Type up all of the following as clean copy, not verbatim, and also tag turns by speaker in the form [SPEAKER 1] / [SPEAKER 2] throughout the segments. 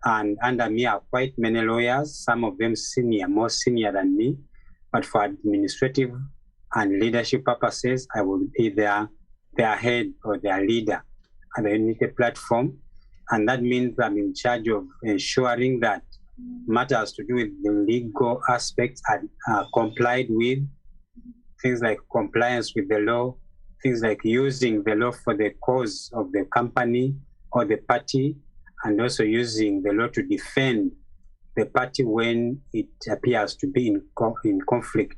[SPEAKER 1] and under me are quite many lawyers, some of them senior, more senior than me. But for administrative and leadership purposes, I will be their head or their leader at the Unity platform. And that means I'm in charge of ensuring that matters to do with the legal aspects are complied with, things like compliance with the law, things like using the law for the cause of the company or the party, and also using the law to defend the party when it appears to be in conflict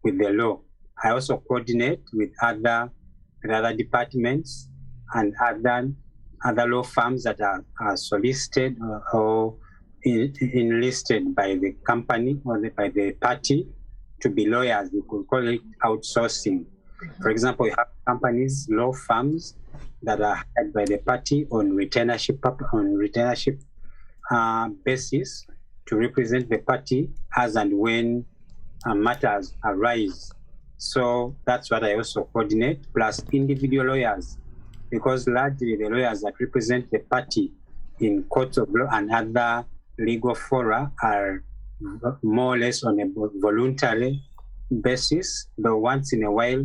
[SPEAKER 1] with the law. I also coordinate with other departments and other law firms that are solicited or enlisted by the company or by the party to be lawyers. We could call it outsourcing. For example, you have companies, law firms that are hired by the party on retainership basis to represent the party as and when matters arise. So that's what I also coordinate, plus individual lawyers, because largely the lawyers that represent the party in courts of law and other legal fora are more or less on a voluntary basis, though once in a while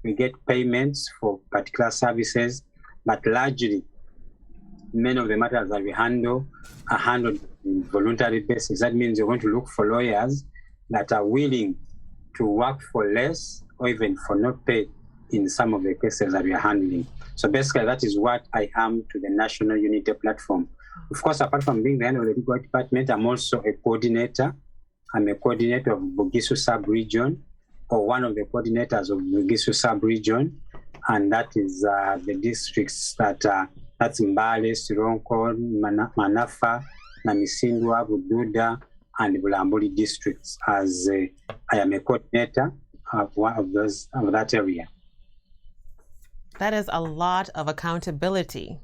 [SPEAKER 1] we get payments for particular services, but largely many of the matters that we handle are handled on a voluntary basis. That means you're going to look for lawyers that are willing to work for less or even for no pay in some of the cases that we are handling. So basically that is what I am to the National Unity Platform. Of course, apart from being the head of the legal department, I'm also a coordinator. I'm a coordinator of Bugisu sub-region, or one of the coordinators of Bugisu sub-region, and that is the districts that's Mbale, Sironko, Manafa, Namisindwa, Bududa, and Bulambuli districts, as I am a coordinator of one of those of that area.
[SPEAKER 2] That is a lot of accountability.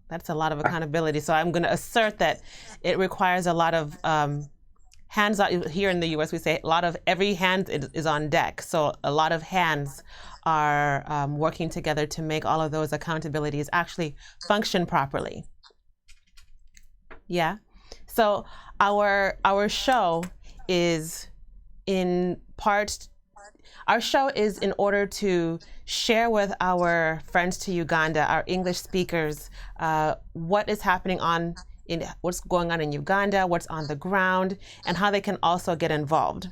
[SPEAKER 2] That's a lot of accountability. So I'm going to assert that it requires a lot of hands on. Here in the U.S., we say a lot of every hand is on deck. So a lot of hands are working together to make all of those accountabilities actually function properly. Yeah. So our show is in part. Our show is in order to share with our friends to Uganda, our English speakers, what is happening what's going on in Uganda, what's on the ground, and how they can also get involved.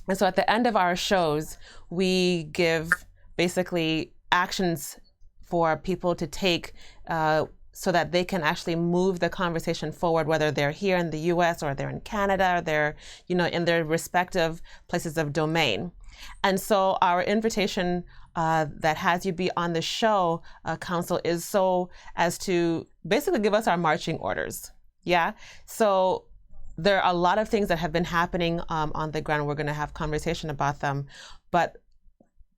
[SPEAKER 2] And so at the end of our shows, we give basically actions for people to take so that they can actually move the conversation forward, whether they're here in the US or they're in Canada, or they're, in their respective places of domain. And so our invitation that has you be on the show, Counsel, is so as to basically give us our marching orders. Yeah. So there are a lot of things that have been happening on the ground. We're going to have conversation about them. But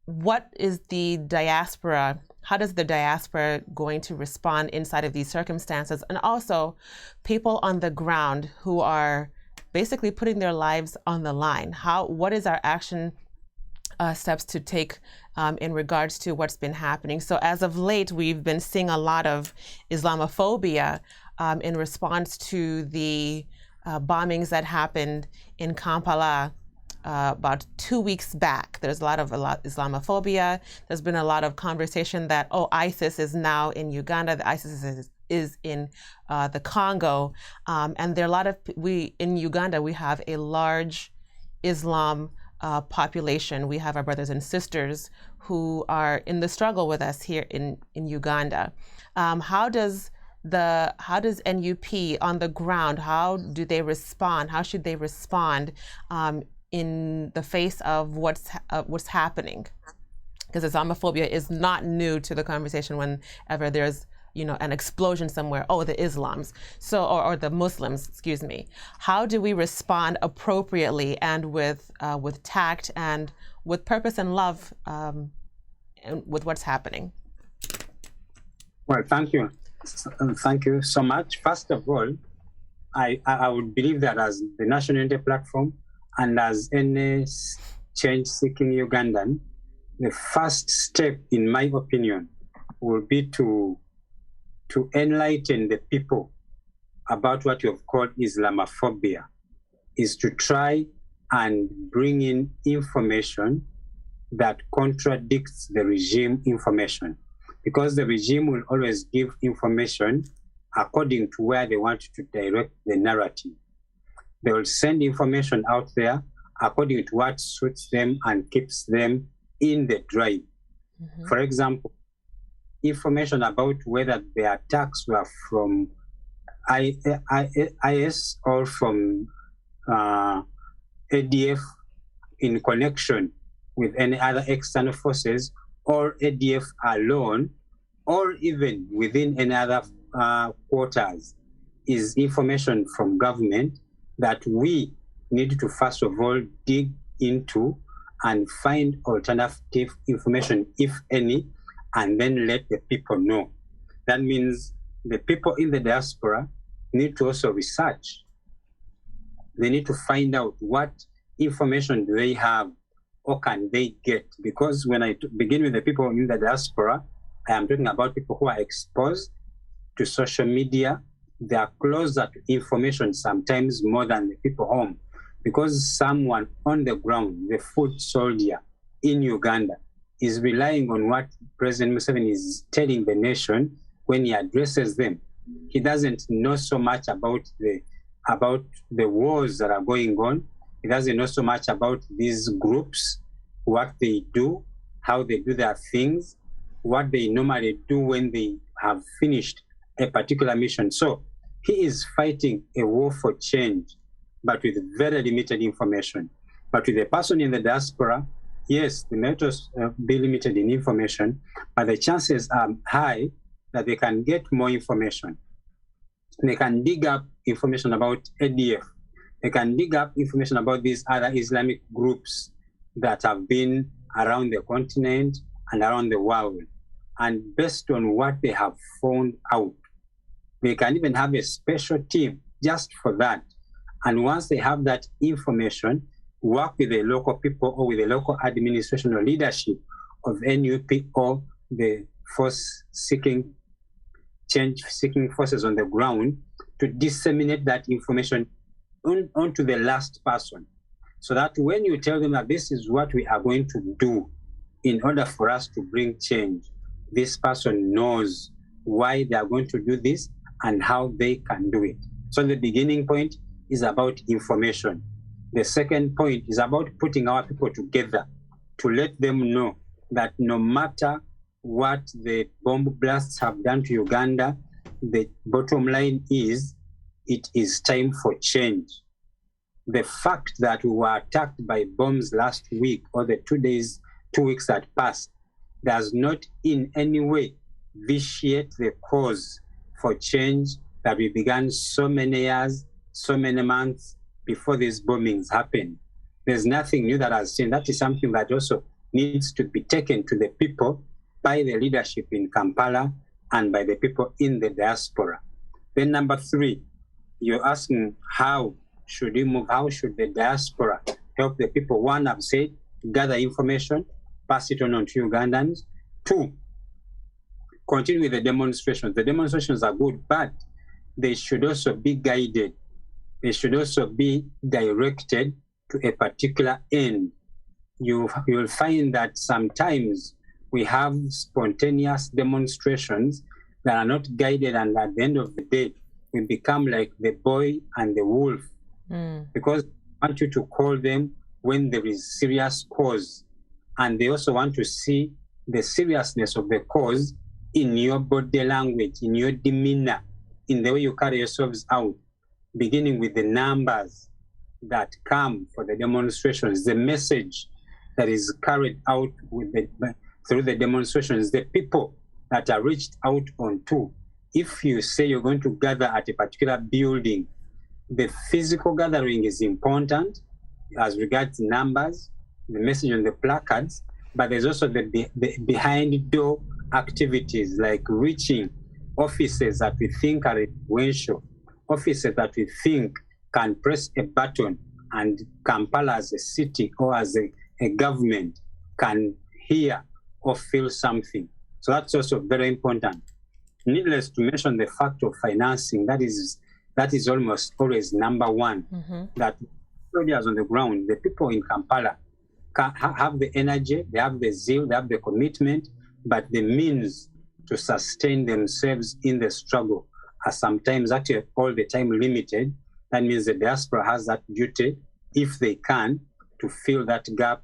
[SPEAKER 2] what is the diaspora? How does the diaspora going to respond inside of these circumstances? And also people on the ground who are basically putting their lives on the line. What is our action steps to take in regards to what's been happening? So as of late, we've been seeing a lot of Islamophobia in response to the bombings that happened in Kampala about 2 weeks back. There's a lot of Islamophobia. There's been a lot of conversation that, ISIS is now in Uganda, the ISIS is in the Congo. And there are a lot of, in Uganda, we have a large Islam population. We have our brothers and sisters who are in the struggle with us here in Uganda. How does NUP on the ground, how do they respond? How should they respond in the face of what's happening? Because Islamophobia is not new to the conversation whenever there's an explosion somewhere. The Islams, or the Muslims, excuse me. How do we respond appropriately and with tact and with purpose and love and with what's happening?
[SPEAKER 1] Well, thank you. Thank you so much. First of all, I would believe that as the National Unity Platform and as any change-seeking Ugandan, the first step, in my opinion, will be to enlighten the people about what you've called Islamophobia is to try and bring in information that contradicts the regime information, because the regime will always give information according to where they want to direct the narrative. They will send information out there according to what suits them and keeps them in the drive. Mm-hmm. For example, information about whether the attacks were from IS or from ADF in connection with any other external forces, or ADF alone, or even within any other quarters, is information from government that we need to first of all dig into and find alternative information, if any, and then let the people know. That means the people in the diaspora need to also research. They need to find out what information do they have or can they get. Because when I begin with the people in the diaspora, I am talking about people who are exposed to social media. They are closer to information sometimes more than the people home. Because someone on the ground, the foot soldier in Uganda, is relying on what President Museveni is telling the nation when he addresses them. He doesn't know so much about the wars that are going on. He doesn't know so much about these groups, what they do, how they do their things, what they normally do when they have finished a particular mission. So he is fighting a war for change, but with very limited information. But with a person in the diaspora, yes, they may just be limited in information, but the chances are high that they can get more information. They can dig up information about ADF. They can dig up information about these other Islamic groups that have been around the continent and around the world. And based on what they have found out, they can even have a special team just for that. And once they have that information, work with the local people or with the local administration or leadership of NUP or the change-seeking forces on the ground to disseminate that information onto the last person. So that when you tell them that this is what we are going to do in order for us to bring change, this person knows why they are going to do this and how they can do it. So the beginning point is about information. The second point is about putting our people together to let them know that no matter what the bomb blasts have done to Uganda, the bottom line is it is time for change. The fact that we were attacked by bombs last week or the 2 weeks that passed does not in any way vitiate the cause for change that we began so many years, so many months before these bombings happened. There's nothing new that has changed. That is something that also needs to be taken to the people by the leadership in Kampala and by the people in the diaspora. Then number 3, you're asking how should we move? How should the diaspora help the people? 1, I've said, gather information, pass it on to Ugandans. 2, continue with the demonstrations. The demonstrations are good, but they should also be guided. They should also be directed to a particular end. You will find that sometimes we have spontaneous demonstrations that are not guided, and at the end of the day, we become like the boy and the wolf, because I want you to call them when there is serious cause, and they also want to see the seriousness of the cause in your body language, in your demeanor, in the way you carry yourselves out, beginning with the numbers that come for the demonstrations, the message that is carried out through the demonstrations, the people that are reached out onto. If you say you're going to gather at a particular building, the physical gathering is important as regards numbers, the message on the placards, but there's also the behind door activities like reaching offices that we think are influential, offices that we think can press a button and Kampala as a city or as a government can hear or feel something. So that's also very important. Needless to mention the fact of financing. That is That is almost always number one. That soldiers on the ground, the people in Kampala, have the energy, they have the zeal, they have the commitment, but the means to sustain themselves in the struggle are sometimes, actually all the time, limited. That means the diaspora has that duty, if they can, to fill that gap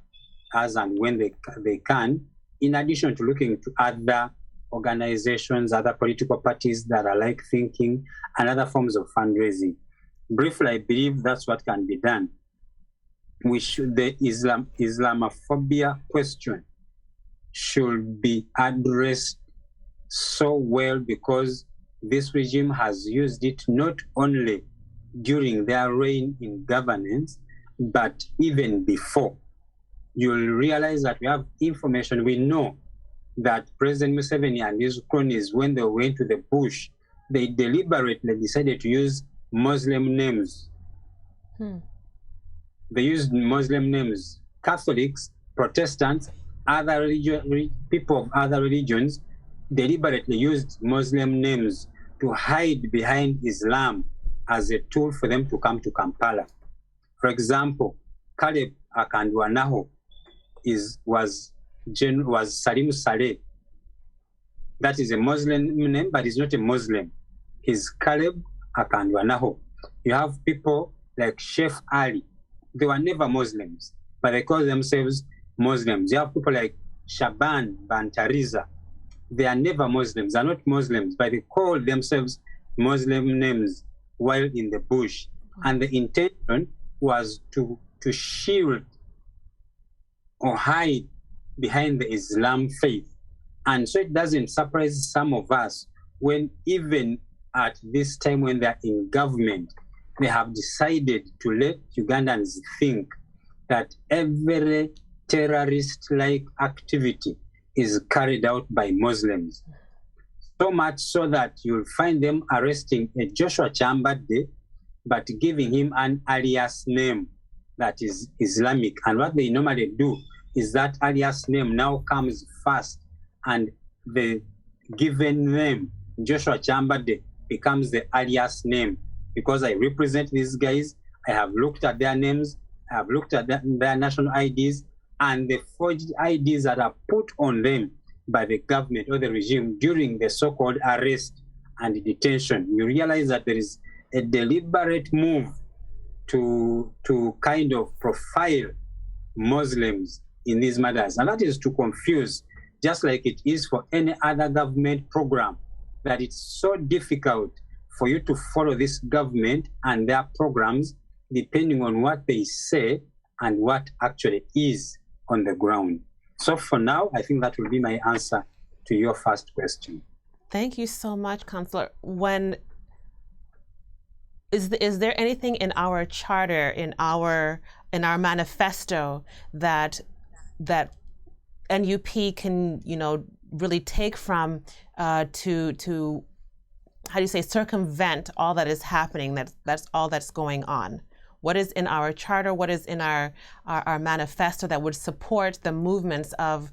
[SPEAKER 1] as and when they can, in addition to looking to other organizations, other political parties that are like thinking, and other forms of fundraising. Briefly, I believe that's what can be done. The Islamophobia question should be addressed so well, because this regime has used it not only during their reign in governance, but even before. You'll realize that we have information. We know that President Museveni and his cronies, when they went to the bush, they deliberately decided to use Muslim names. They used Muslim names. Catholics, Protestants, other people of other religions deliberately used Muslim names to hide behind Islam as a tool for them to come to Kampala. For example, Caleb Akandwanaho was Salim Saleh. That is a Muslim name, but he's not a Muslim. He's Caleb Akandwanaho. You have people like Sheikh Ali. They were never Muslims, but they call themselves Muslims. You have people like Shaban Bantariza. They are never Muslims. They're not Muslims, but they call themselves Muslim names while in the bush. And the intention was to shield or hide behind the Islam faith. And so it doesn't surprise some of us when, even at this time when they're in government, they have decided to let Ugandans think that every terrorist-like activity is carried out by Muslims. So much so that you'll find them arresting a Joshua Chambade, but giving him an alias name that is Islamic. And what they normally do is that alias name now comes first, and the given name, Joshua Chambade, becomes the alias name. Because I represent these guys, I have looked at their names, I have looked at their national IDs, and the forged IDs that are put on them by the government or the regime during the so-called arrest and detention. You realize that there is a deliberate move to kind of profile Muslims in these matters. And that is to confuse, just like it is for any other government program, that it's so difficult for you to follow this government and their programs depending on what they say and what actually is on the ground. So for now, I think that will be my answer to your first question.
[SPEAKER 2] Thank you so much, Councillor. Is there anything in our charter, in our manifesto that NUP can, really take from to how do you say, circumvent all that is happening, that's all that's going on? What is in our charter, what is in our manifesto that would support the movements of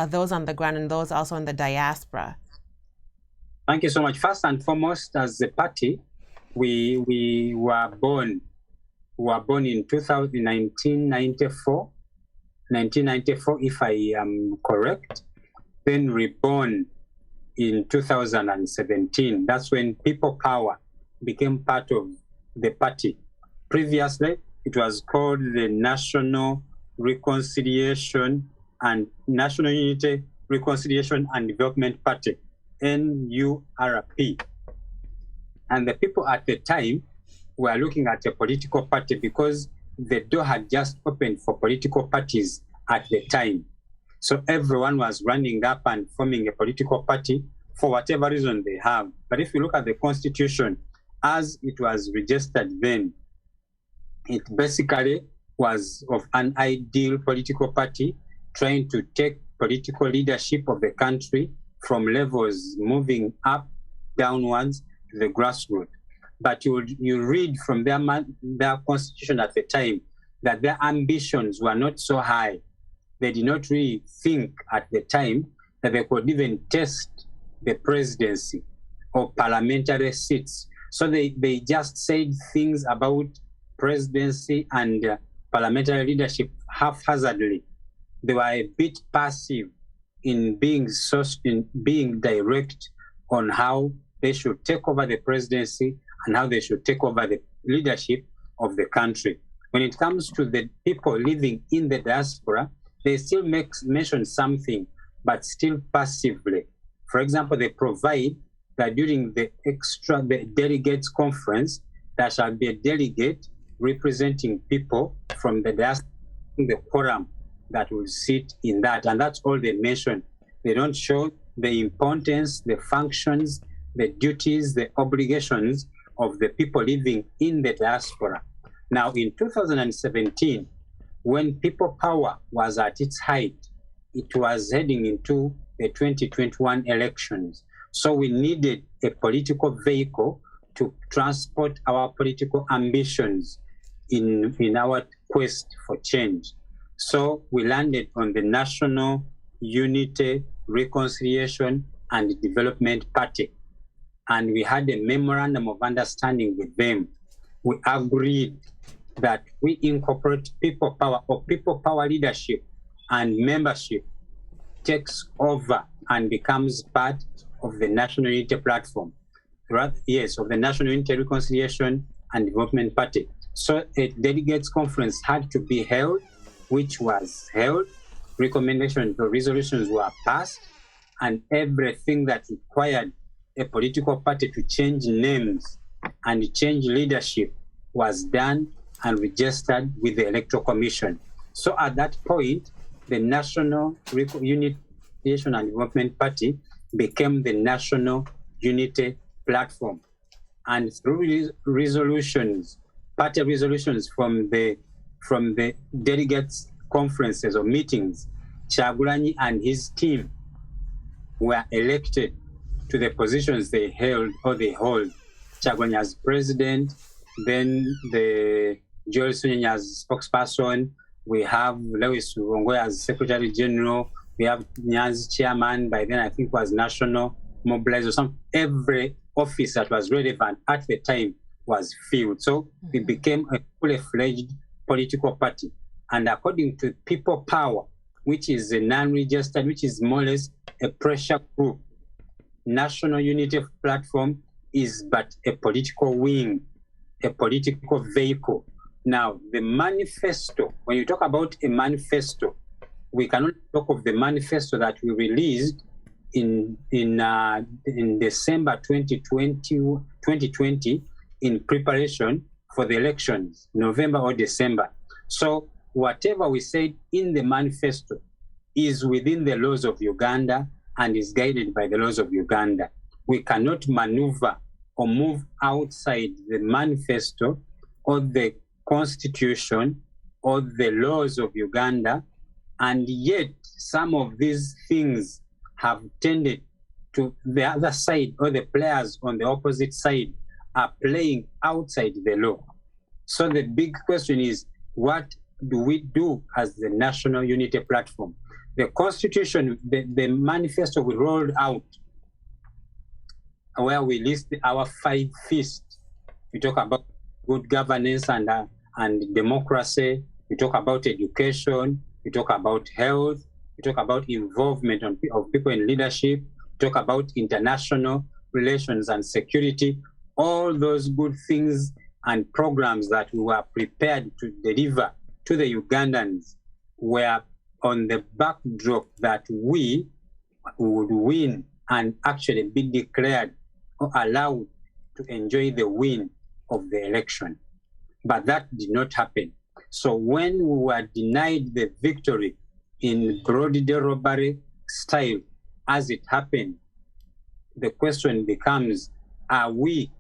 [SPEAKER 2] those on the ground and those also in the diaspora?
[SPEAKER 1] Thank you so much. First and foremost, as a party, we were born in 1994, if I am correct, then reborn in 2017. That's when People Power became part of the party. Previously, it was called the National Reconciliation and National Unity Reconciliation and Development Party, NURP. And the people at the time were looking at a political party because the door had just opened for political parties at the time. So everyone was running up and forming a political party for whatever reason they have. But if you look at the Constitution, as it was registered then, it basically was of an ideal political party trying to take political leadership of the country from levels moving up, downwards to the grassroots. But you read from their constitution at the time that their ambitions were not so high. They did not really think at the time that they could even test the presidency or parliamentary seats So they just said things about presidency and parliamentary leadership haphazardly. They were a bit passive in being direct on how they should take over the presidency and how they should take over the leadership of the country. When it comes to the people living in the diaspora, they still mention something, but still passively. For example, they provide that during the delegates conference, there shall be a delegate representing people from the diaspora in the quorum that will sit in that. And that's all they mention. They don't show the importance, the functions, the duties, the obligations of the people living in the diaspora. Now, in 2017, when people power was at its height, it was heading into the 2021 elections. So we needed a political vehicle to transport our political ambitions in our quest for change. So we landed on the National Unity, Reconciliation and Development Party. And we had a memorandum of understanding with them. We agreed that we incorporate people power, or people power leadership and membership takes over and becomes part of the National Unity Platform. Yes, of the National Unity, Reconciliation and Development Party. So a delegates conference had to be held, which was held. Recommendations or resolutions were passed, and everything that required a political party to change names and change leadership was done and registered with the Electoral Commission. So at that point, the National Unity and Development Party became the National Unity Platform. And through resolutions, party resolutions from the delegates' conferences or meetings, Kyagulanyi and his team were elected to the positions they held or they hold. Kyagulanyi as president, then the Joel Sunyenyi as spokesperson, we have Lewis Rungwe as Secretary General, we have Nyanzi chairman, by then I think was National Mobilizer. Every office that was relevant at the time was filled. So it became a fully fledged political party. And according to People Power, which is a non-registered, which is more or less a pressure group, National Unity Platform is but a political wing, a political vehicle. Now, the manifesto, when you talk about a manifesto, we cannot talk of the manifesto that we released in December 2020 in preparation for the elections, November or December. So whatever we said in the manifesto is within the laws of Uganda and is guided by the laws of Uganda. We cannot maneuver or move outside the manifesto or the constitution or the laws of Uganda, and yet some of these things have tended to the other side, or the players on the opposite side are playing outside the law. So the big question is, what do we do as the National Unity Platform? The constitution, the manifesto we rolled out, where we list our 5 feasts. We talk about good governance and democracy. We talk about education. We talk about health. We talk about involvement of people in leadership. We talk about international relations and security. All those good things and programs that we were prepared to deliver to the Ugandans were on the backdrop that we would win and actually be declared or allowed to enjoy the win of the election. But that did not happen. So when we were denied the victory in broad robbery style, as it happened, the question becomes, are we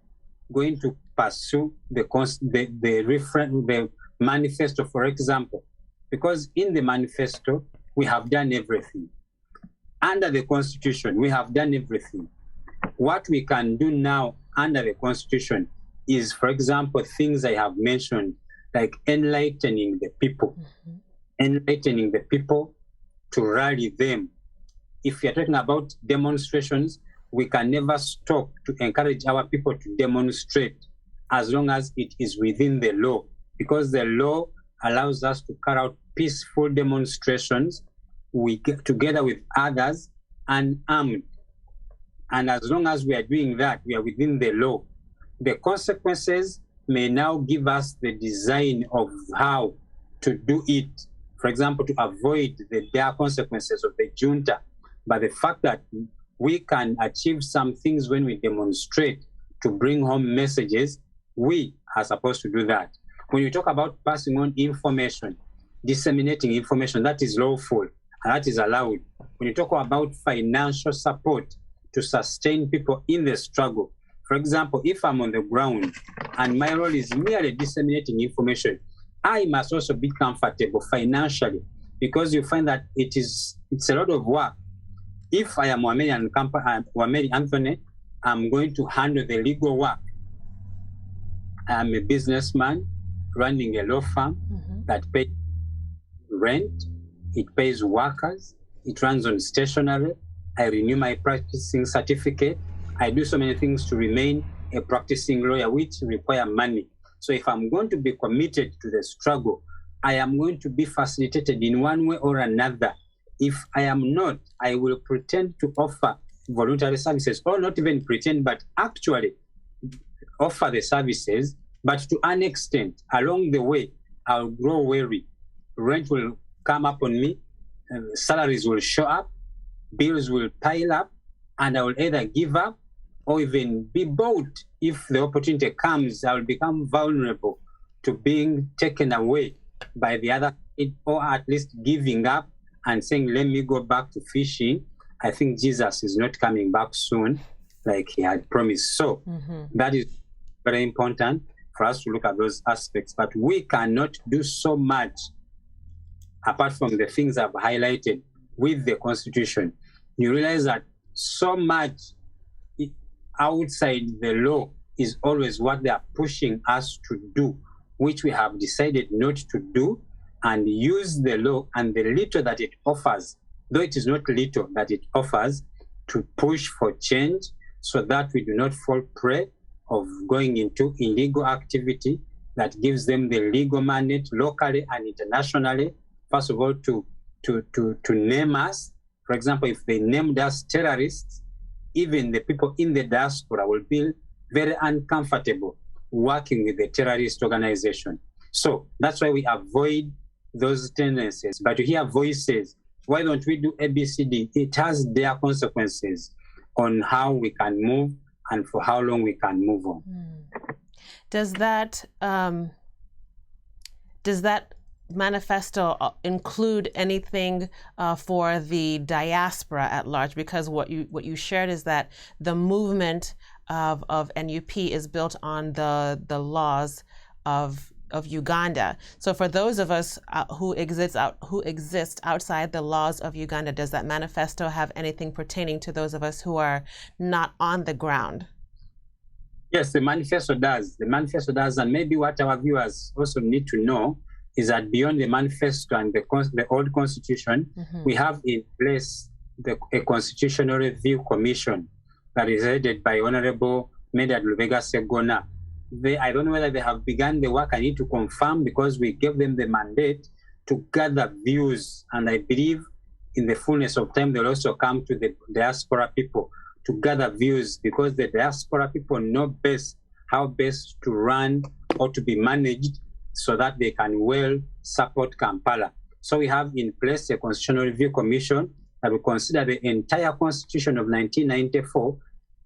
[SPEAKER 1] going to pursue the manifesto, for example? Because in the manifesto, we have done everything. Under the Constitution, we have done everything. What we can do now under the Constitution is, for example, things I have mentioned, like enlightening the people, enlightening the people to rally them. If you're talking about demonstrations, we can never stop to encourage our people to demonstrate as long as it is within the law, because the law allows us to carry out peaceful demonstrations together with others unarmed. And as long as we are doing that, we are within the law. The consequences may now give us the design of how to do it. For example, to avoid the dire consequences of the junta. But the fact that we can achieve some things when we demonstrate to bring home messages, we are supposed to do that. When you talk about passing on information, disseminating information, that is lawful and that is allowed. When you talk about financial support to sustain people in the struggle, for example, if I'm on the ground and my role is merely disseminating information, I must also be comfortable financially, because you find that it's a lot of work. If I am Wameli Anthony, I'm going to handle the legal work. I am a businessman running a law firm that pays rent, it pays workers, it runs on stationery, I renew my practicing certificate, I do so many things to remain a practicing lawyer, which require money. So if I'm going to be committed to the struggle, I am going to be facilitated in one way or another. If I am not, I will pretend to offer voluntary services, or not even pretend, but actually offer the services, but to an extent. Along the way, I'll grow weary. Rent will come up on me, salaries will show up, bills will pile up, and I will either give up or even be bought. If the opportunity comes, I will become vulnerable to being taken away by the other, or at least giving up and saying, let me go back to fishing. I think Jesus is not coming back soon, like he had promised. So that is very important for us to look at those aspects. But we cannot do so much apart from the things I've highlighted with the Constitution. You realize that so much outside the law is always what they are pushing us to do, which we have decided not to do, and use the law and the little that it offers, though it is not little that it offers, to push for change so that we do not fall prey of going into illegal activity that gives them the legal mandate locally and internationally. First of all, to name us. For example, if they named us terrorists, even the people in the diaspora will be very uncomfortable working with the terrorist organization. So that's why we avoid those tendencies. But to hear voices, why don't we do ABCD? It has their consequences on how we can move and for how long we can move on.
[SPEAKER 2] Does that manifesto include anything for the diaspora at large? Because what you shared is that the movement of NUP is built on the laws of Uganda. So for those of us who exist outside the laws of Uganda, does that manifesto have anything pertaining to those of us who are not on the ground?
[SPEAKER 1] Yes, the manifesto does. The manifesto does, and maybe what our viewers also need to know is that beyond the manifesto and the old constitution, we have in place a constitutional review commission that is headed by Honorable Medad Lubega Segona. I don't know whether they have begun the work. I need to confirm, because we gave them the mandate to gather views, and I believe in the fullness of time they'll also come to the diaspora people to gather views, because the diaspora people know best how best to run or to be managed so that they can well support Kampala. So we have in place a Constitutional Review Commission that will consider the entire Constitution of 1994,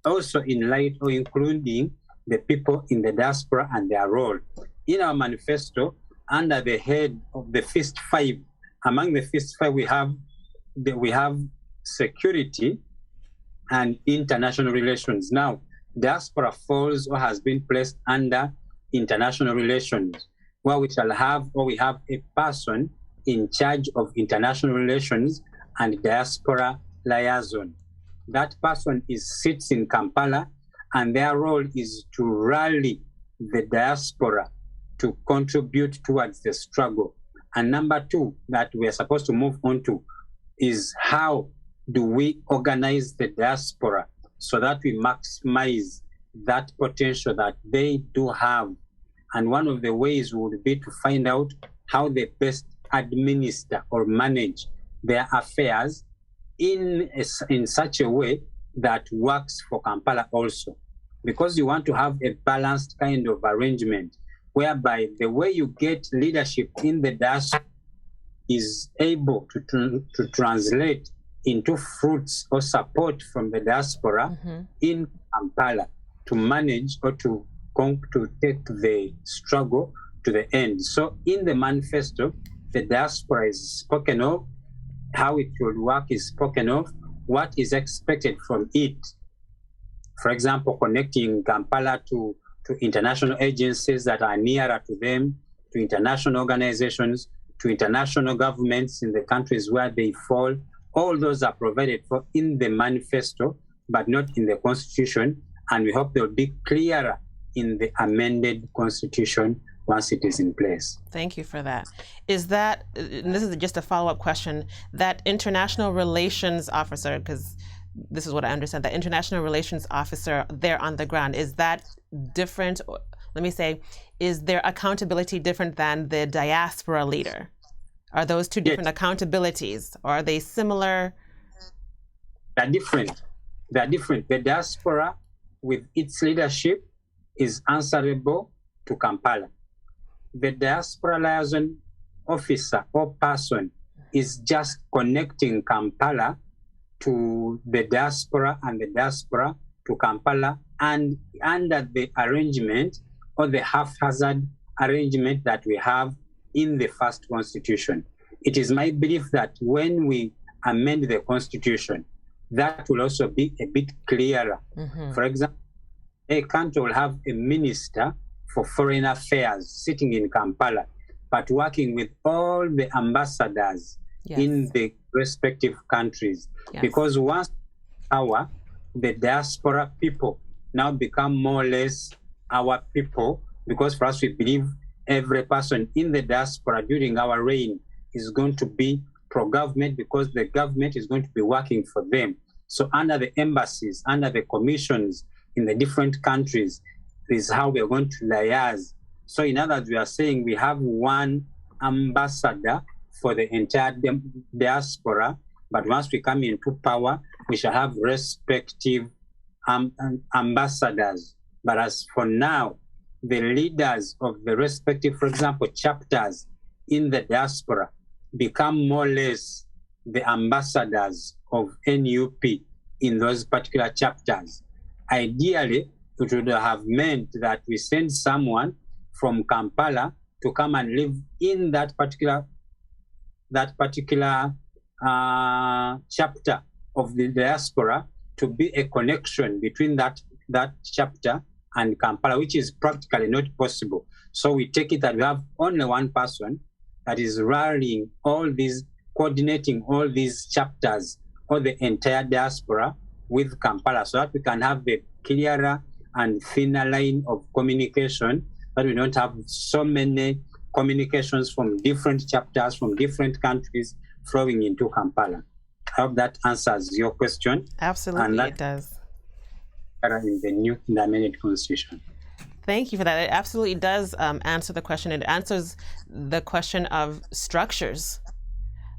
[SPEAKER 1] also in light or including the people in the diaspora and their role. In our manifesto, under the head of the first five, among the first five we have security and international relations. Now, diaspora falls or has been placed under international relations, where we have a person in charge of international relations and diaspora liaison. That person sits in Kampala, and their role is to rally the diaspora to contribute towards the struggle. And number two, that we are supposed to move on to, is how do we organize the diaspora so that we maximize that potential that they do have. And one of the ways would be to find out how they best administer or manage their affairs in such a way that works for Kampala also. Because you want to have a balanced kind of arrangement whereby the way you get leadership in the diaspora is able to translate into fruits or support from the diaspora in Kampala to manage or to take the struggle to the end. So in the manifesto, the diaspora is spoken of, how it will work is spoken of, what is expected from it. For example, connecting Kampala to international agencies that are nearer to them, to international organizations, to international governments in the countries where they fall. All those are provided for in the manifesto, but not in the constitution. And we hope they'll be clearer in the amended constitution once it is in place.
[SPEAKER 2] Thank you for that. Is that, and this is just a follow-up question, that international relations officer, because this is what I understand, the international relations officer there on the ground, is that different? Let me say, is their accountability different than the diaspora leader? Are those two different accountabilities, or are they similar?
[SPEAKER 1] They're different. They're different. The diaspora, with its leadership, is answerable to Kampala. The diaspora liaison officer or person is just connecting Kampala to the diaspora and the diaspora to Kampala, and under the arrangement or the haphazard arrangement that we have in the first constitution. It is my belief that when we amend the constitution, that will also be a bit clearer. For example, a country will have a minister for foreign affairs sitting in Kampala, but working with all the ambassadors in the respective countries. Because once the diaspora people now become more or less our people, because for us we believe every person in the diaspora during our reign is going to be pro-government, because the government is going to be working for them. So under the embassies, under the commissions in the different countries, is how we are going to liaise. So in other words, we are saying we have one ambassador for the entire diaspora, but once we come into power, we shall have respective ambassadors. But as for now, the leaders of the respective, for example, chapters in the diaspora become more or less the ambassadors of NUP in those particular chapters. Ideally, it would have meant that we send someone from Kampala to come and live in that particular chapter of the diaspora, to be a connection between that chapter and Kampala, which is practically not possible. So we take it that we have only one person that is rallying all these, coordinating all these chapters or the entire diaspora with Kampala, so that we can have the clearer and thinner line of communication, that we don't have so many communications from different chapters, from different countries flowing into Kampala. I hope that answers your question.
[SPEAKER 2] Absolutely, it does.
[SPEAKER 1] In the amended constitution.
[SPEAKER 2] Thank you for that. It absolutely does answer the question. It answers the question of structures,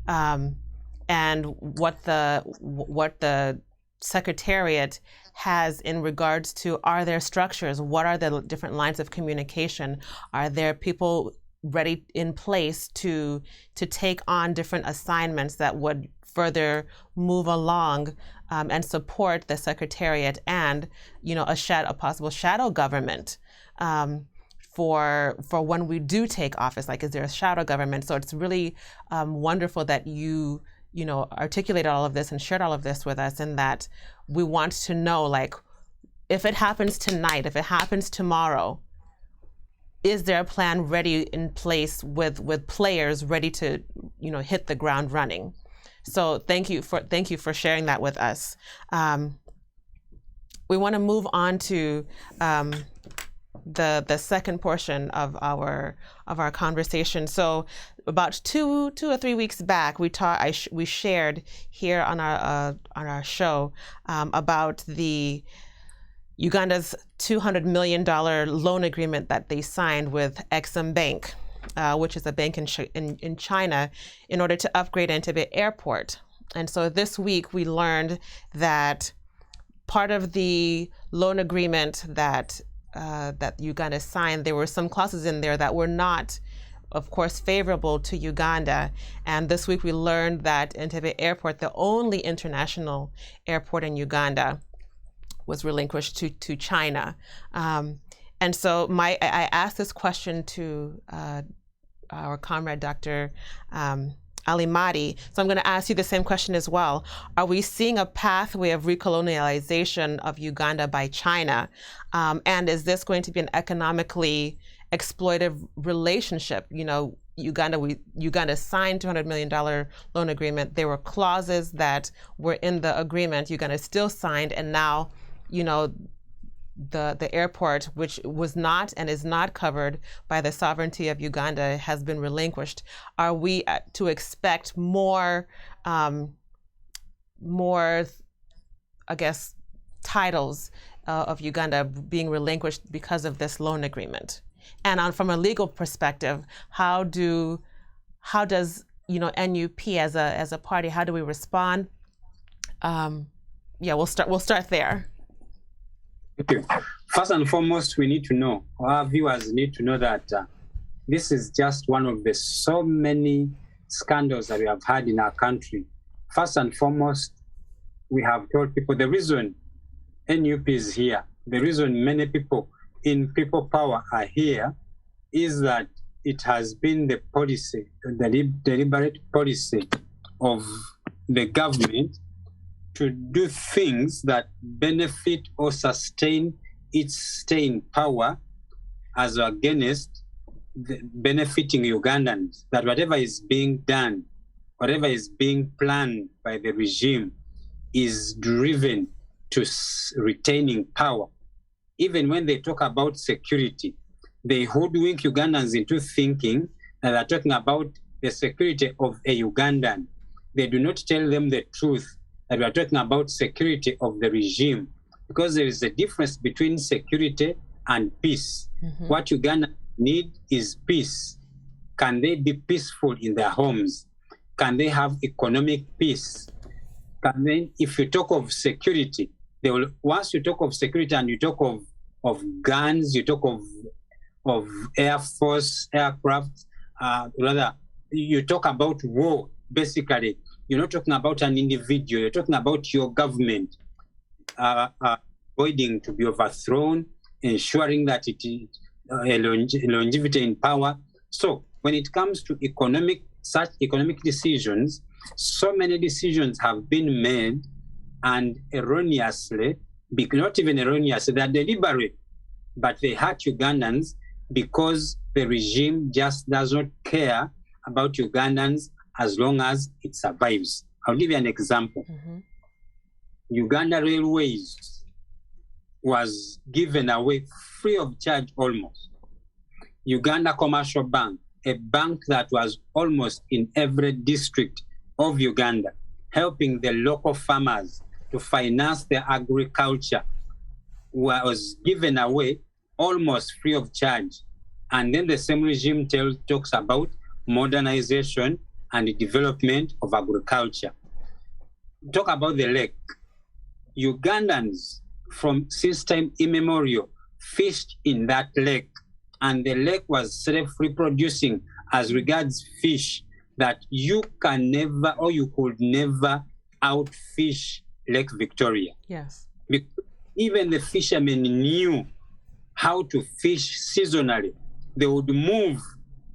[SPEAKER 2] and what the Secretariat has in regards to, are there structures? What are the different lines of communication? Are there people ready in place to take on different assignments that would further move along and support the Secretariat, and a possible shadow government for when we do take office? Like, is there a shadow government? So it's really wonderful that you articulated all of this and shared all of this with us, and that we want to know, like, if it happens tonight, if it happens tomorrow, is there a plan ready in place with players ready to hit the ground running? So thank you for sharing that with us. We want to move on to the second portion of our conversation. So about two or 3 weeks back, we shared here on our show about the Uganda's $200 million loan agreement that they signed with Exim Bank, which is a bank in China, in order to upgrade Entebbe Airport. And so this week we learned that part of the loan agreement that Uganda signed, there were some clauses in there that were not, of course, favorable to Uganda. And this week we learned that Entebbe Airport, the only international airport in Uganda, was relinquished to China. And so I asked this question to our comrade, Dr. Ali Mahdi. So I'm going to ask you the same question as well. Are we seeing a pathway of recolonialization of Uganda by China? And is this going to be an economically exploitive relationship? You know, Uganda signed $200 million loan agreement. There were clauses that were in the agreement. Uganda still signed, and now, you know, the airport, which was not and is not covered by the sovereignty of Uganda, has been relinquished. Are we to expect more, I guess, titles of Uganda being relinquished because of this loan agreement? And from a legal perspective, how does, you know, NUP as a party, how do we respond? We'll start there.
[SPEAKER 1] Thank you. First and foremost, we need to know, our viewers need to know that this is just one of the so many scandals that we have had in our country. First and foremost, we have told people the reason NUP is here, the reason many people in people power are here, is that it has been the policy, the deliberate policy of the government to do things that benefit or sustain its staying power as against benefiting Ugandans, that whatever is being done, whatever is being planned by the regime is driven to retaining power. Even when they talk about security, they hoodwink Ugandans into thinking that they're talking about the security of a Ugandan. They do not tell them the truth, that we are talking about security of the regime, because there is a difference between security and peace. Mm-hmm. What Uganda need is peace. Can they be peaceful in their homes? Can they have economic peace? Can they, if you talk of security, they will, once you talk of security and you talk of guns, you talk of Air Force, aircraft, rather, you talk about war, basically. You're not talking about an individual, you're talking about your government avoiding to be overthrown, ensuring that it is longevity in power. So when it comes to such economic decisions, so many decisions have been made, and erroneously, not even erroneously, they're deliberate, but they hurt Ugandans because the regime just does not care about Ugandans as long as it survives. I'll give you an example. Mm-hmm. Uganda Railways was given away free of charge almost. Uganda Commercial Bank, a bank that was almost in every district of Uganda, helping the local farmers to finance their agriculture, was given away almost free of charge. And then the same regime talks about modernization and the development of agriculture. Talk about the lake. Ugandans from since time immemorial fished in that lake, and the lake was self-reproducing as regards fish, that you can never, or you could never outfish Lake Victoria.
[SPEAKER 2] Yes.
[SPEAKER 1] Because even the fishermen knew how to fish seasonally. They would move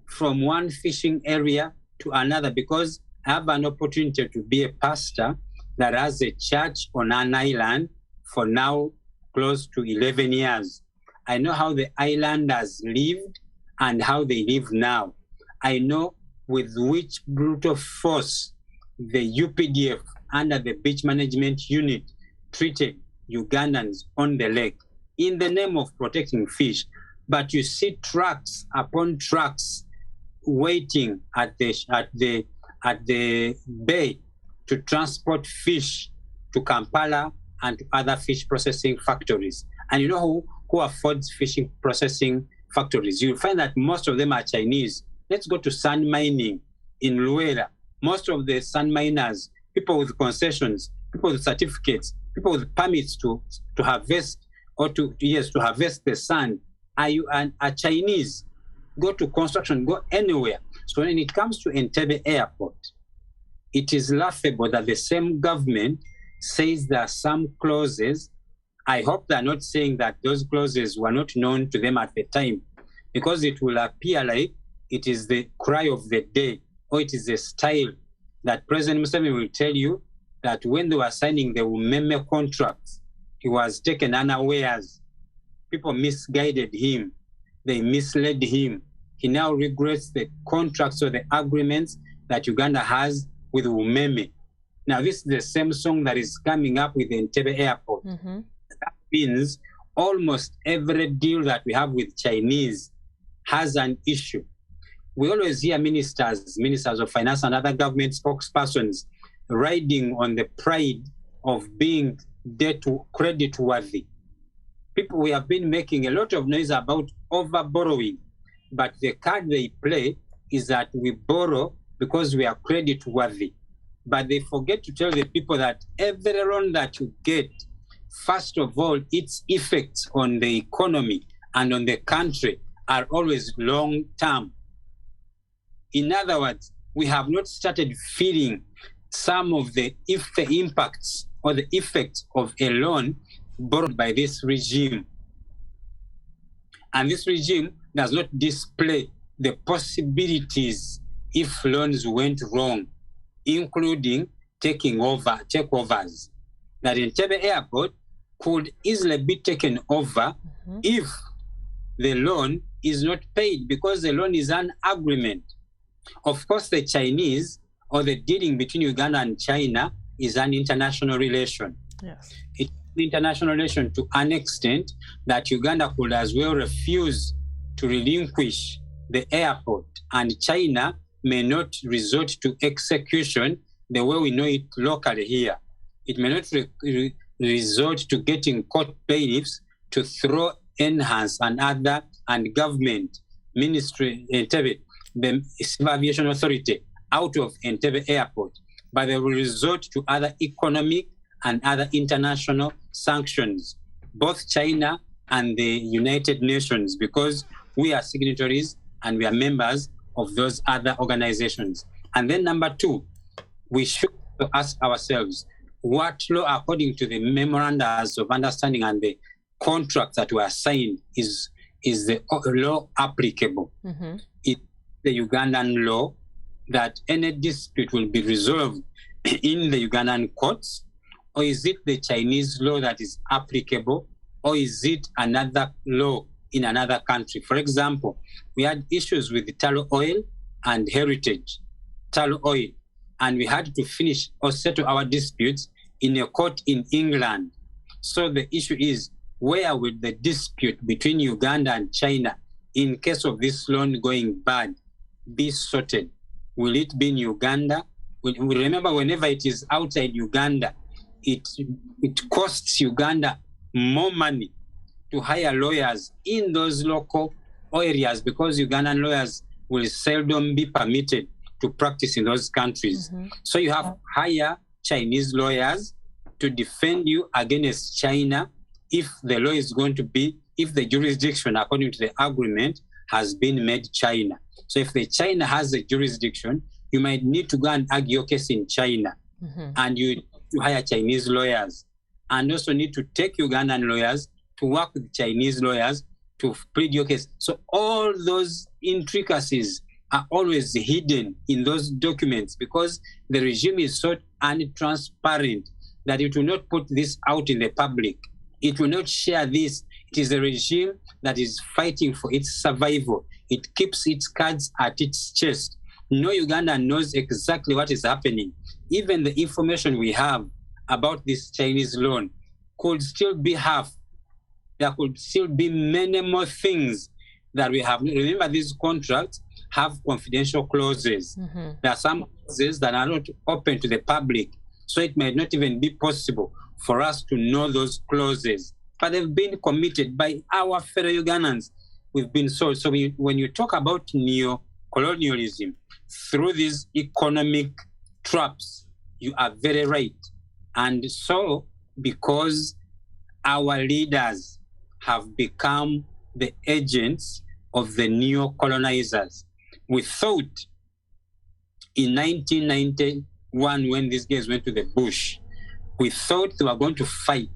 [SPEAKER 1] from one fishing area to another, because I have an opportunity to be a pastor that has a church on an island for now close to 11 years. I know how the islanders lived and how they live now. I know with which brutal force the UPDF under the beach management unit treated Ugandans on the lake in the name of protecting fish. but you see trucks upon trucks waiting at the bay to transport fish to Kampala and to other fish processing factories. And you know who affords fishing processing factories? You'll find that most of them are Chinese. Let's go to sand mining in Luela. Most of the sand miners, people with concessions, people with certificates, people with permits to harvest or to harvest the sand are Chinese. Go to construction, go anywhere. So when it comes to Entebbe Airport, it is laughable that the same government says there are some clauses. I hope they're not saying that those clauses were not known to them at the time, because it will appear like it is the cry of the day, or it is a style that President Museveni will tell you that when they were signing the Wameli contracts, he was taken unawares. People misguided him. They misled him. He now regrets the contracts or the agreements that Uganda has with Wameli. Now, this is the same song that is coming up with Entebbe Airport. Mm-hmm. That means almost every deal that we have with Chinese has an issue. We always hear ministers of finance and other government spokespersons riding on the pride of being credit worthy. People, we have been making a lot of noise about over borrowing, but the card they play is that we borrow because we are credit worthy. But they forget to tell the people that every loan that you get, first of all, its effects on the economy and on the country are always long term. In other words, we have not started feeling some of the impacts or the effects of a loan borrowed by this regime. And this regime does not display the possibilities if loans went wrong, including takeovers. That Entebbe Airport could easily be taken over if the loan is not paid, because the loan is an agreement. Of course, the Chinese or the dealing between Uganda and China is an international relation.
[SPEAKER 2] Yes.
[SPEAKER 1] It's an international relation to an extent that Uganda could as well refuse to relinquish the airport, and China may not resort to execution the way we know it locally here. It may not resort to getting court bailiffs to throw enhance and government ministry, Entebbe, the Civil Aviation Authority, out of Entebbe Airport, but they will resort to other economic and other international sanctions, both China and the United Nations, because we are signatories and we are members of those other organizations. And then number two, we should ask ourselves, what law, according to the memorandums of understanding and the contracts that were signed, is the law applicable? Mm-hmm. It's the Ugandan law that any dispute will be resolved in the Ugandan courts, or is it the Chinese law that is applicable, or is it another law in another country? For example, we had issues with the tallow oil and heritage tallow oil, and we had to finish or settle our disputes in a court in England. So the issue is, where will the dispute between Uganda and China, in case of this loan going bad, be sorted? Will it be in Uganda? We remember, whenever it is outside Uganda, it costs Uganda more money to hire lawyers in those local areas, because Ugandan lawyers will seldom be permitted to practice in those countries. Mm-hmm. So you have hire Chinese lawyers to defend you against China if the law is going to be, if the jurisdiction according to the agreement has been made China. So if the China has a jurisdiction, you might need to go and argue your case in China. Mm-hmm. And you hire Chinese lawyers, and also need to take Ugandan lawyers to work with Chinese lawyers to plead your case. So all those intricacies are always hidden in those documents, because the regime is so untransparent that it will not put this out in the public. It will not share this. It is a regime that is fighting for its survival. It keeps its cards at its chest. No Ugandan knows exactly what is happening. Even the information we have about this Chinese loan could still be half. There could still be many more things that we have. Remember, these contracts have confidential clauses. There are some clauses that are not open to the public, so it may not even be possible for us to know those clauses. But they've been committed by our fellow Ugandans. We've been sold. So when you talk about neo-colonialism through these economic traps, you are very right. And so, because our leaders have become the agents of the neo-colonizers, we thought in 1991, when these guys went to the bush, we thought they were going to fight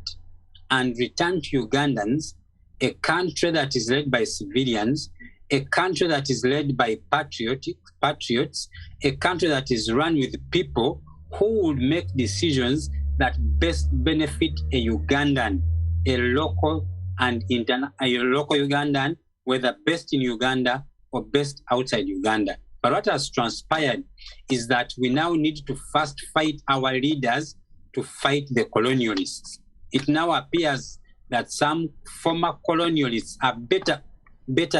[SPEAKER 1] and return to Ugandans a country that is led by civilians, a country that is led by patriots, a country that is run with people who would make decisions that best benefit a Ugandan, a local Ugandan, whether best in Uganda or best outside Uganda. But what has transpired is that we now need to first fight our leaders to fight the colonialists. It now appears that some former colonialists are better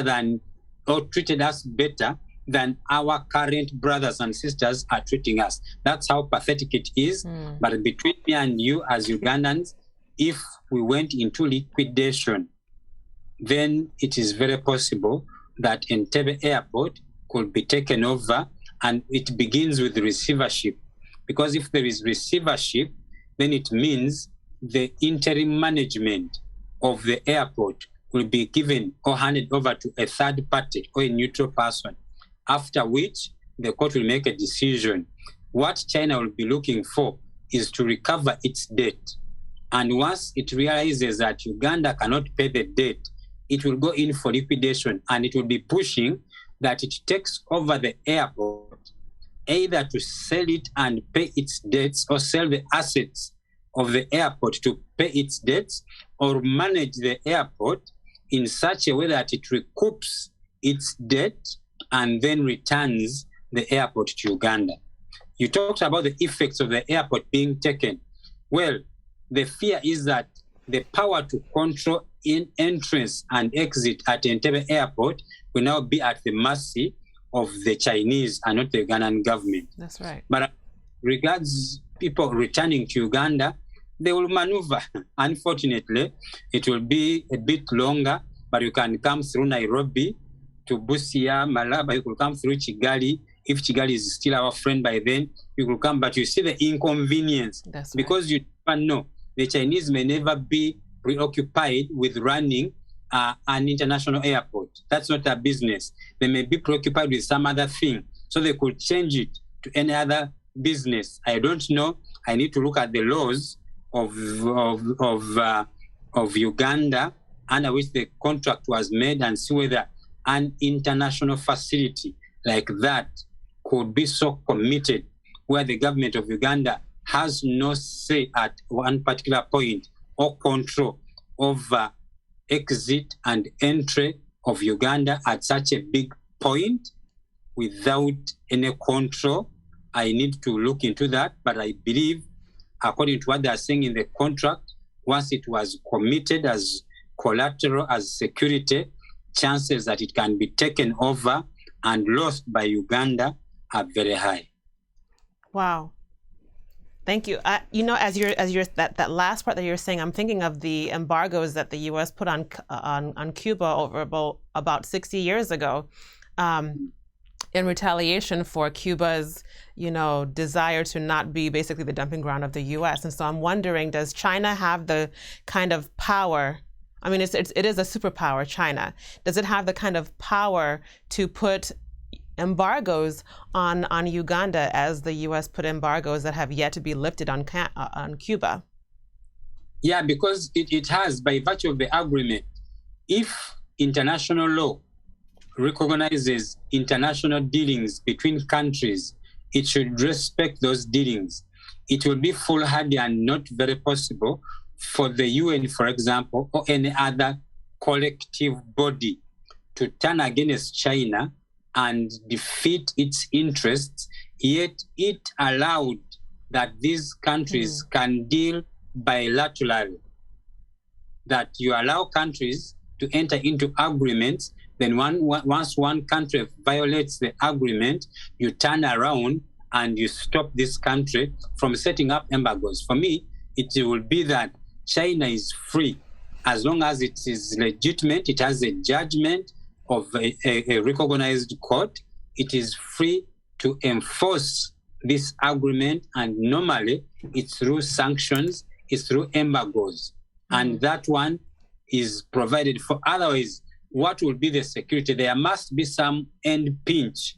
[SPEAKER 1] than, or treated us better than our current brothers and sisters are treating us. That's how pathetic it is. But between me and you as Ugandans, if we went into liquidation, then it is very possible that Entebbe Airport could be taken over, and it begins with receivership. Because if there is receivership, then it means the interim management of the airport will be given or handed over to a third party or a neutral person, after which the court will make a decision. What China will be looking for is to recover its debt. And once it realizes that Uganda cannot pay the debt, it will go in for liquidation, and it will be pushing that it takes over the airport, either to sell it and pay its debts, or sell the assets of the airport to pay its debts, or manage the airport in such a way that it recoups its debt and then returns the airport to Uganda. You talked about the effects of the airport being taken. Well, the fear is that the power to control in entrance and exit at Entebbe Airport will now be at the mercy of the Chinese and not the Ugandan government.
[SPEAKER 2] That's right.
[SPEAKER 1] But regards people returning to Uganda, they will maneuver. Unfortunately, it will be a bit longer, but you can come through Nairobi to Busia, Malaba, you could come through Kigali. If Kigali is still our friend by then, you could come, but you see the inconvenience.
[SPEAKER 2] That's right.
[SPEAKER 1] Because you never know. The Chinese may never be preoccupied with running an international airport. That's not their business. They may be preoccupied with some other thing, so they could change it to any other business. I don't know. I need to look at the laws of Uganda under which the contract was made and see whether an international facility like that could be so committed where the government of Uganda has no say at one particular point or control over exit and entry of Uganda at such a big point without any control. I need to look into that, but I believe, according to what they are saying in the contract, once it was committed as collateral, as security, chances that it can be taken over and lost by Uganda are very high.
[SPEAKER 2] Wow. Thank you. As you're that last part that you're saying, I'm thinking of the embargoes that the U.S. put on Cuba over about 60 years ago, in retaliation for Cuba's, desire to not be basically the dumping ground of the U.S. And so I'm wondering, does China have the kind of power? I mean, it is a superpower, China. Does it have the kind of power to put embargoes on Uganda as the U.S. put embargoes that have yet to be lifted on Cuba?
[SPEAKER 1] Yeah, because it has, by virtue of the agreement. If international law recognizes international dealings between countries, it should respect those dealings. It will be foolhardy and not very possible for the UN, for example, or any other collective body to turn against China and defeat its interests, yet it allowed that these countries can deal bilaterally. That you allow countries to enter into agreements Then once one country violates the agreement, you turn around and you stop this country from setting up embargoes. For me, it will be that China is free as long as it is legitimate, it has a judgment of a recognized court, it is free to enforce this agreement, and normally it's through sanctions, it's through embargoes, and that one is provided for. Otherwise, what will be the security? There must be some end pinch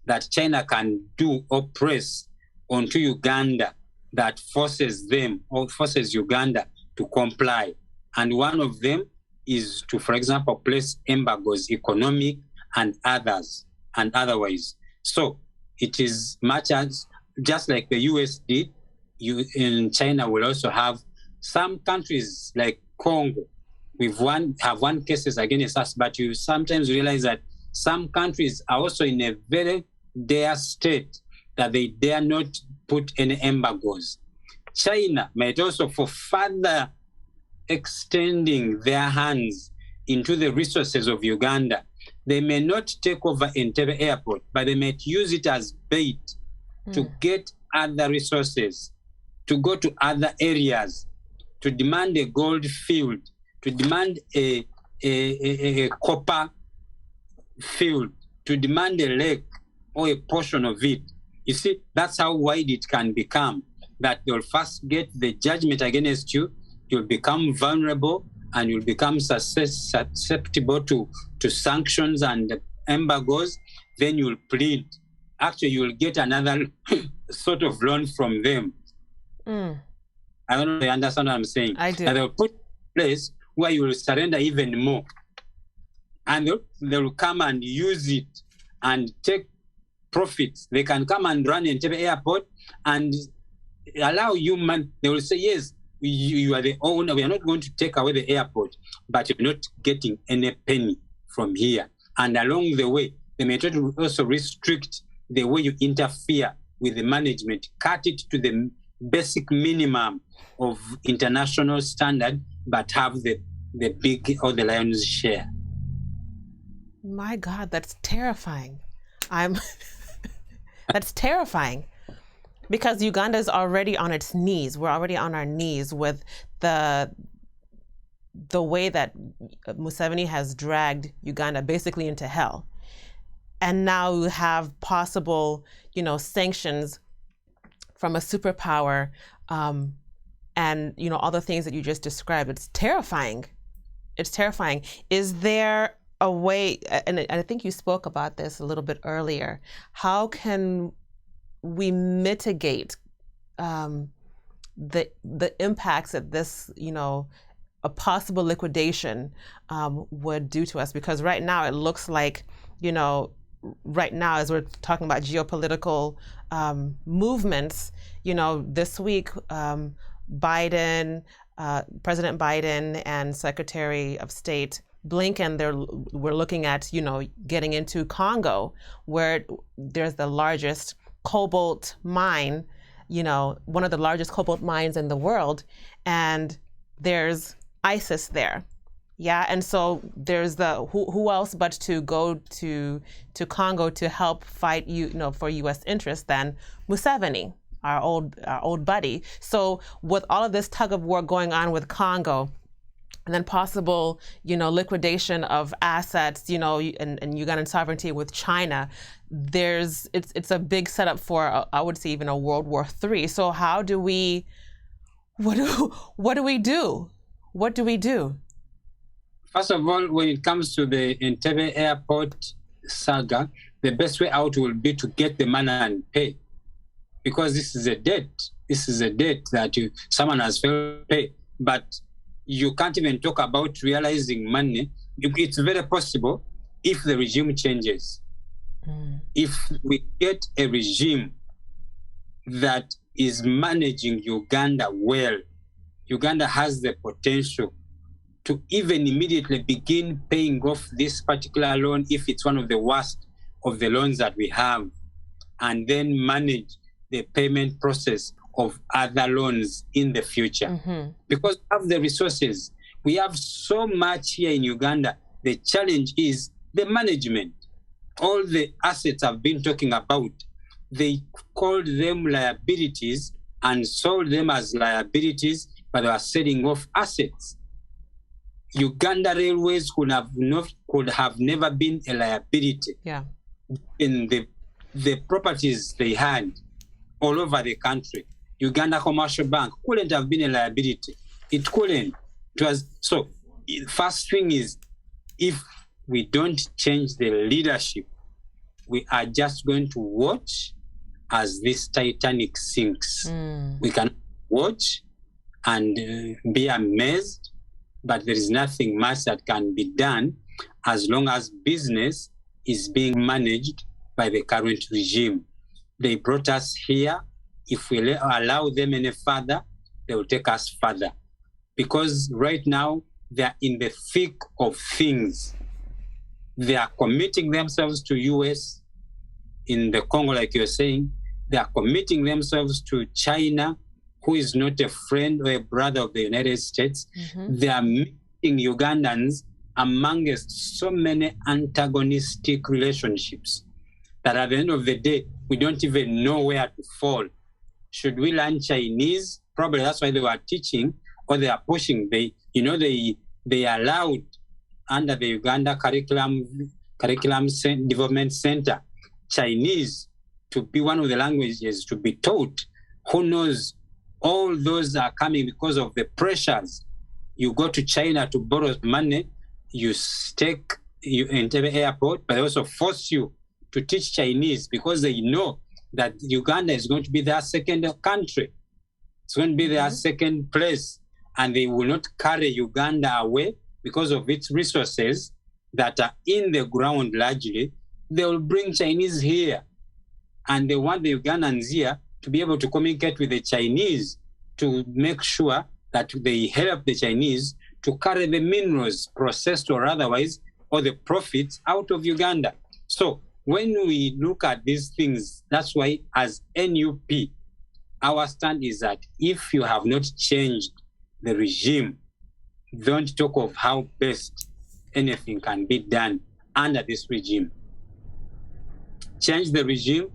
[SPEAKER 1] that China can do or press onto Uganda that forces them or forces Uganda to comply. And one of them is to, for example, place embargoes, economic and others, and otherwise. So it is much as, just like the US did, in China will also have some countries like Congo. Have won cases against us, but you sometimes realize that some countries are also in a very dire state that they dare not put any embargoes. China might also, for further extending their hands into the resources of Uganda, they may not take over Entebbe Airport, but they might use it as bait to get other resources, to go to other areas, to demand a gold field, to demand a copper field, to demand a lake or a portion of it. You see, that's how wide it can become, that they'll first get the judgment against you, you'll become vulnerable, and you'll become susceptible to sanctions and embargoes, then you'll plead. Actually, you'll get another sort of loan from them. I don't know if you understand what I'm saying.
[SPEAKER 2] I do.
[SPEAKER 1] And they'll put in place where you will surrender even more. And they'll come and use it and take profits. They can come and run Entebbe Airport and allow you money. They will say, yes, you are the owner. We are not going to take away the airport, but you're not getting any penny from here. And along the way, they may try to also restrict the way you interfere with the management, cut it to the basic minimum of international standard, but have the big or the lion's share.
[SPEAKER 2] My God, that's terrifying. That's terrifying. Because Uganda is already on its knees. We're already on our knees with the way that Museveni has dragged Uganda basically into hell. And now you have possible, sanctions from a superpower, and all the things that you just described. It's terrifying. It's terrifying. Is there a way, and I think you spoke about this a little bit earlier, how can we mitigate the impacts that this, a possible liquidation would do to us? Because right now it looks like, right now as we're talking about geopolitical movements, this week President Biden and Secretary of State Blinken, we're looking at, getting into Congo, where there's the largest cobalt mine, one of the largest cobalt mines in the world, and there's ISIS there. Yeah, and so there's who else but to go to Congo to help fight for U.S. interests than Museveni, our old buddy. So with all of this tug of war going on with Congo, and then possible liquidation of assets, and Ugandan sovereignty with China, it's a big setup for I would say even a World War III. So what do we do? What do we do?
[SPEAKER 1] First of all, when it comes to the Entebbe Airport saga, the best way out will be to get the money and pay, because this is a debt. This is a debt that someone has failed to pay, but you can't even talk about realizing money. It's very possible if the regime changes. If we get a regime that is managing Uganda well, Uganda has the potential to even immediately begin paying off this particular loan if it's one of the worst of the loans that we have, and then manage the payment process of other loans in the future. Because we have the resources. We have so much here in Uganda. The challenge is the management. All the assets I've been talking about, they called them liabilities and sold them as liabilities, but they were selling off assets. Uganda Railways could have never been a liability.
[SPEAKER 2] Yeah.
[SPEAKER 1] In the properties they had all over the country, Uganda Commercial Bank couldn't have been a liability. It couldn't. It was so. First thing is, if we don't change the leadership, we are just going to watch as this Titanic sinks. We can watch and be amazed, but there is nothing much that can be done as long as business is being managed by the current regime. They brought us here. If we allow them any further, they will take us further. Because right now, they are in the thick of things. They are committing themselves to US in the Congo, like you're saying. They are committing themselves to China, who is not a friend or a brother of the United States. They are meeting Ugandans amongst so many antagonistic relationships that at the end of the day, we don't even know where to fall. Should we learn Chinese? Probably that's why they were teaching, or they are pushing. They allowed under the Uganda Curriculum Development Center Chinese to be one of the languages to be taught. Who knows? All those are coming because of the pressures. You go to China to borrow money, you take Entebbe Airport, but they also force you to teach Chinese because they know that Uganda is going to be their second country. It's going to be their second place, and they will not carry Uganda away because of its resources that are in the ground largely. They will bring Chinese here, and they want the Ugandans here to be able to communicate with the Chinese to make sure that they help the Chinese to carry the minerals, processed or otherwise, or the profits out of Uganda. So when we look at these things, that's why as NUP, our stand is that if you have not changed the regime, don't talk of how best anything can be done under this regime. Change the regime,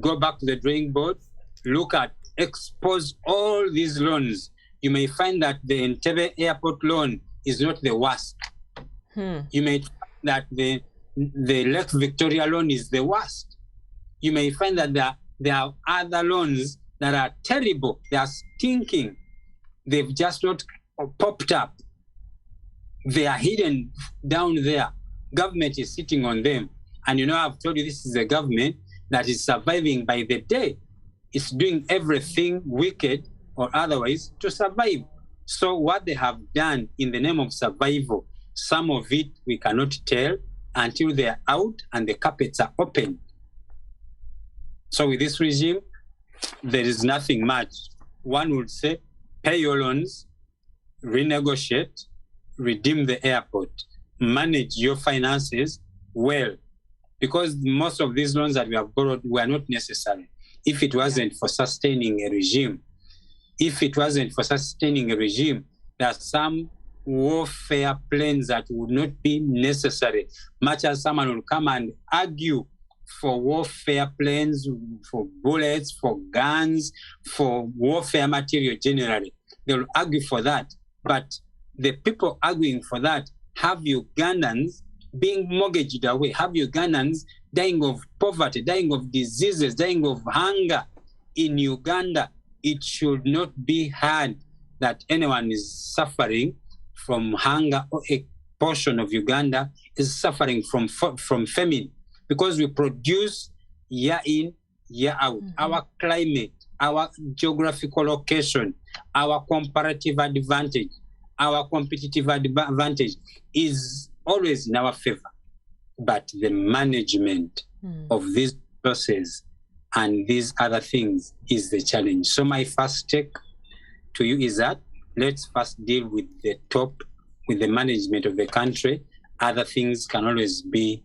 [SPEAKER 1] go back to the drawing board, look at, expose all these loans. You may find that the Entebbe Airport loan is not the worst. You may find that the Lake Victoria loan is the worst. You may find that there are other loans that are terrible. They are stinking. They've just not popped up. They are hidden down there. Government is sitting on them. And I've told you this is a government that is surviving by the day. It's doing everything wicked or otherwise to survive. So what they have done in the name of survival, some of it we cannot tell until they are out and the carpets are open. So with this regime, there is nothing much. One would say, pay your loans, renegotiate, redeem the airport, manage your finances well, because most of these loans that we have borrowed were not necessary. If it wasn't for sustaining a regime, there are some warfare plans that would not be necessary, much as someone will come and argue for warfare planes, for bullets, for guns, for warfare material generally. They will argue for that. But the people arguing for that have Ugandans being mortgaged away, have Ugandans dying of poverty, dying of diseases, dying of hunger in Uganda. It should not be heard that anyone is suffering from hunger, or a portion of Uganda is suffering from famine, because we produce year in, year out. Our climate, our geographical location, our comparative advantage, our competitive advantage is always in our favor. But the management of these processes and these other things is the challenge. So my first take to you is that let's first deal with the top, with the management of the country. Other things can always be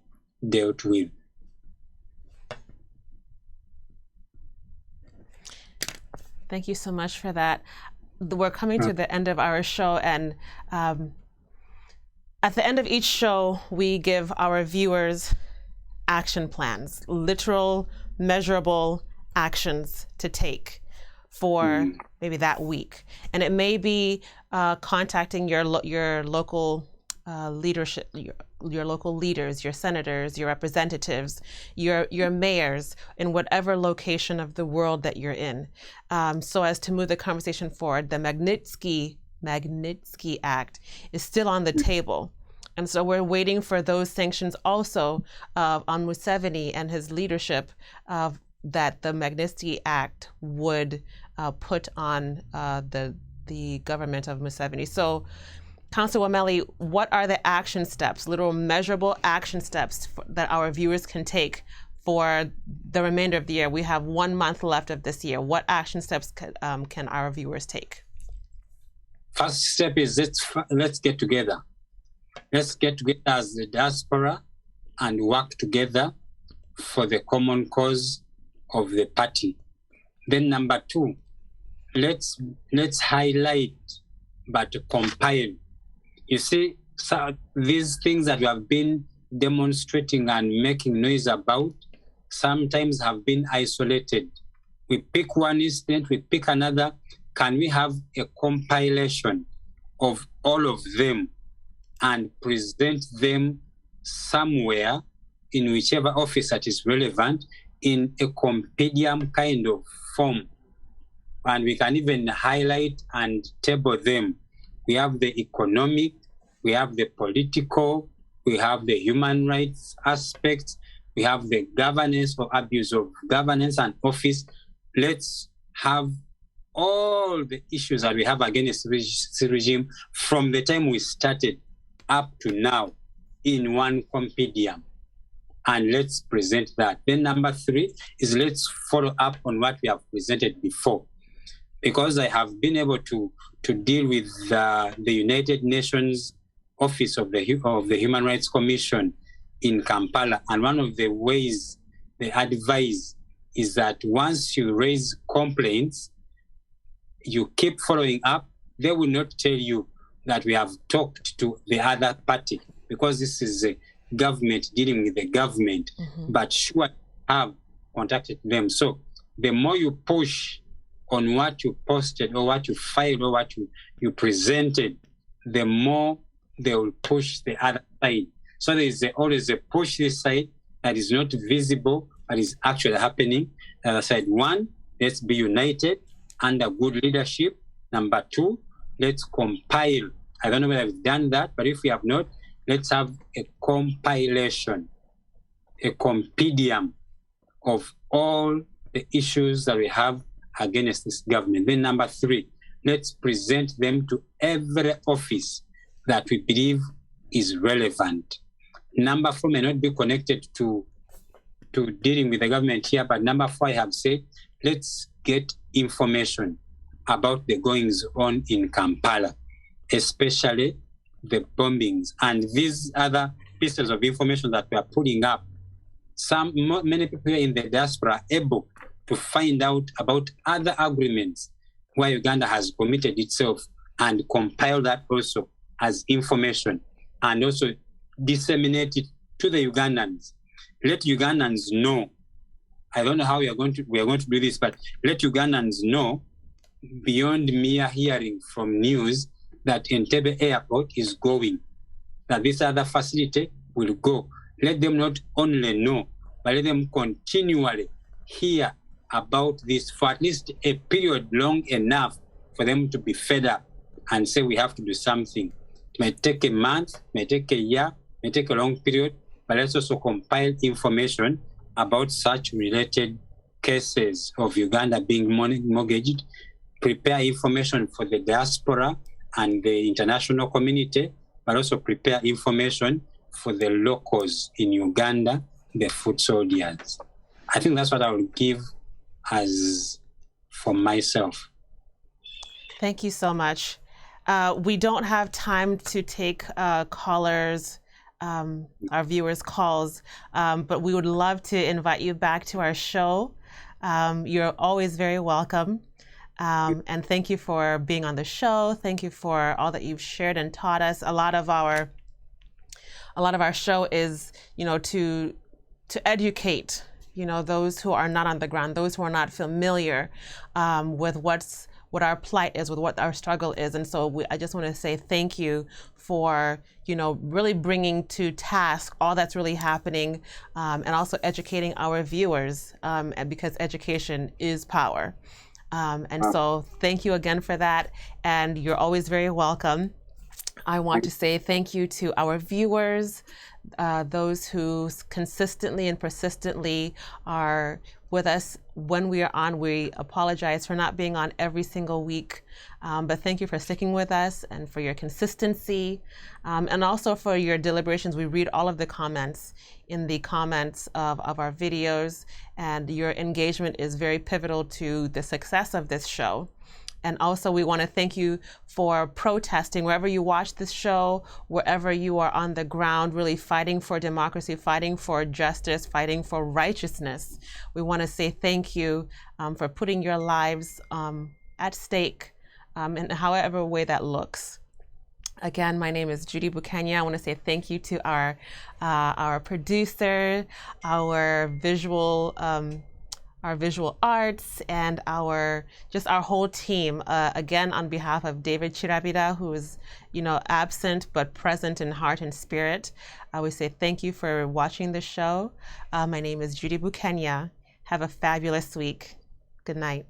[SPEAKER 1] dealt with.
[SPEAKER 2] Thank you so much for that. We're coming to the end of our show, and At the end of each show, we give our viewers action plans, literal, measurable actions to take for maybe that week. And it may be contacting your local leadership, your local leaders, your senators, your representatives, your mayors in whatever location of the world that you're in, so as to move the conversation forward. The Magnitsky Act is still on the table. And so we're waiting for those sanctions also on Museveni and his leadership that the Magnitsky Act would put on the government of Museveni. So, Counsel Wameli, what are the action steps, literal measurable action steps that our viewers can take for the remainder of the year? We have 1 month left of this year. What action steps can our viewers take?
[SPEAKER 1] First step is let's get together. Let's get together as the diaspora and work together for the common cause of the party. Then number 2, let's highlight but compile. You see, so these things that we have been demonstrating and making noise about sometimes have been isolated. We pick one incident, we pick another. Can we have a compilation of all of them and present them somewhere in whichever office that is relevant in a compendium kind of form? And we can even highlight and table them. We have the economic, we have the political, we have the human rights aspects, we have the governance or abuse of governance and office. Let's have all the issues that we have against the regime from the time we started up to now in one compendium. And let's present that. Then number 3 is let's follow up on what we have presented before. Because I have been able to deal with the United Nations Office of the Human Rights Commission in Kampala. And one of the ways they advise is that once you raise complaints, you keep following up. They will not tell you that we have talked to the other party, because this is a government dealing with the government, but sure have contacted them. So the more you push on what you posted or what you filed or what you presented, the more they will push the other side. So there is always a push this side that is not visible, but is actually happening. The other side, 1, let's be united under good leadership. Number 2, let's compile. I don't know whether we've done that, but if we have not, let's have a compilation, a compendium of all the issues that we have against this government. Then number 3, let's present them to every office that we believe is relevant. Number 4 may not be connected to dealing with the government here, but number 4, I have said, let's get information about the goings on in Kampala, especially the bombings and these other pieces of information that we are putting up. Many people in the diaspora are able to find out about other agreements where Uganda has committed itself and compile that also as information and also disseminate it to the Ugandans. Let Ugandans know. I don't know how we are going to do this, but let Ugandans know beyond mere hearing from news that Entebbe Airport is going, that this other facility will go. Let them not only know, but let them continually hear about this for at least a period long enough for them to be fed up and say we have to do something. It may take a month, may take a year, may take a long period, but let's also compile information about such related cases of Uganda being mortgaged, prepare information for the diaspora and the international community, but also prepare information for the locals in Uganda, the foot soldiers. I think that's what I will give as for myself.
[SPEAKER 2] Thank you so much. We don't have time to take callers, our viewers' calls, but we would love to invite you back to our show. You're always very welcome. And thank you for being on the show. Thank you for all that you've shared and taught us. A lot of our a lot of our show is, to educate, those who are not on the ground, those who are not familiar with what our plight is, with what our struggle is. And so I just want to say thank you for, really bringing to task all that's really happening, and also educating our viewers, and because education is power. So thank you again for that. And you're always very welcome. I want to say thank you to our viewers, those who consistently and persistently are with us when we are on. We apologize for not being on every single week, but thank you for sticking with us and for your consistency, and also for your deliberations. We read all of the comments in the comments of our videos, and your engagement is very pivotal to the success of this show. And also, we want to thank you for protesting wherever you watch this show, wherever you are on the ground, really fighting for democracy, fighting for justice, fighting for righteousness. We want to say thank you for putting your lives at stake in however way that looks. Again, my name is Judy Bukenya. I want to say thank you to our producer, our visual arts, and our whole team. Again, on behalf of David Chirabida, who is, absent but present in heart and spirit, I would say thank you for watching the show. My name is Judy Bukenya. Have a fabulous week. Good night.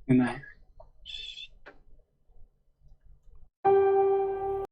[SPEAKER 1] Good night.